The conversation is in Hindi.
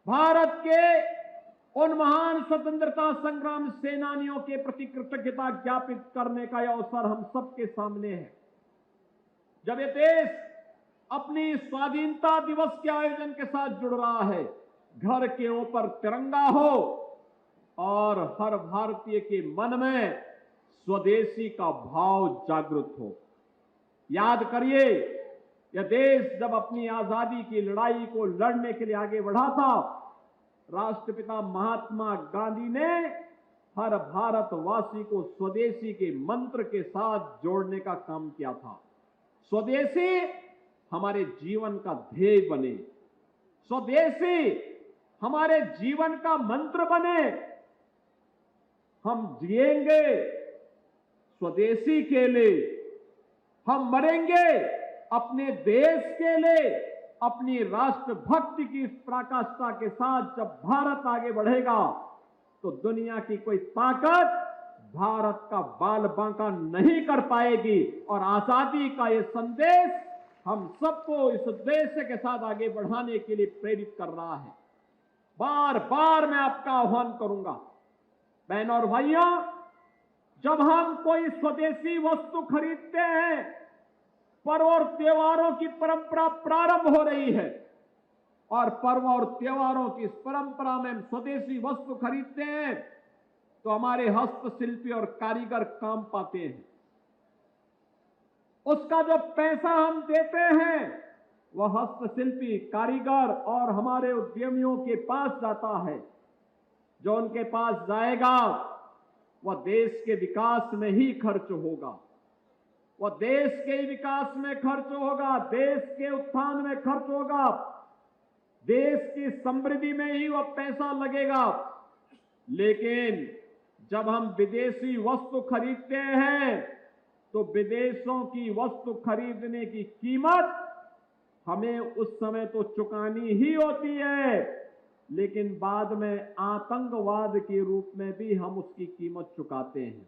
भारत के उन महान स्वतंत्रता संग्राम सेनानियों के प्रति कृतज्ञता ज्ञापित करने का यह अवसर हम सबके सामने है। जब ये देश अपनी स्वाधीनता दिवस के आयोजन के साथ जुड़ रहा है, घर के ऊपर तिरंगा हो और हर भारतीय के मन में स्वदेशी का भाव जागृत हो। याद करिए, यह देश जब अपनी आजादी की लड़ाई को लड़ने के लिए आगे बढ़ा था, राष्ट्रपिता महात्मा गांधी ने हर भारतवासी को स्वदेशी के मंत्र के साथ जोड़ने का काम किया था। स्वदेशी हमारे जीवन का ध्येय बने, स्वदेशी हमारे जीवन का मंत्र बने। हम जिएंगे स्वदेशी के लिए, हम मरेंगे अपने देश के लिए। अपनी राष्ट्रभक्ति की इस पराकाष्ठा के साथ जब भारत आगे बढ़ेगा तो दुनिया की कोई ताकत भारत का बाल बांका नहीं कर पाएगी। और आजादी का ये संदेश हम सबको इस उद्देश्य के साथ आगे बढ़ाने के लिए प्रेरित कर रहा है। बार बार मैं आपका आह्वान करूंगा, बहनों और भाइयों, जब हम कोई स्वदेशी वस्तु खरीदते हैं, पर्व और त्योहारों की परंपरा प्रारंभ हो रही है और पर्व और त्योहारों की इस परंपरा में हम स्वदेशी वस्तु खरीदते हैं तो हमारे हस्तशिल्पी और कारीगर काम पाते हैं। उसका जो पैसा हम देते हैं वह हस्तशिल्पी, कारीगर और हमारे उद्यमियों के पास जाता है। जो उनके पास जाएगा वह देश के विकास में ही खर्च होगा, वह देश के विकास में खर्च होगा, देश के उत्थान में खर्च होगा, देश की समृद्धि में ही वह पैसा लगेगा। लेकिन जब हम विदेशी वस्तु खरीदते हैं तो विदेशों की वस्तु खरीदने की कीमत हमें उस समय तो चुकानी ही होती है, लेकिन बाद में आतंकवाद के रूप में भी हम उसकी कीमत चुकाते हैं।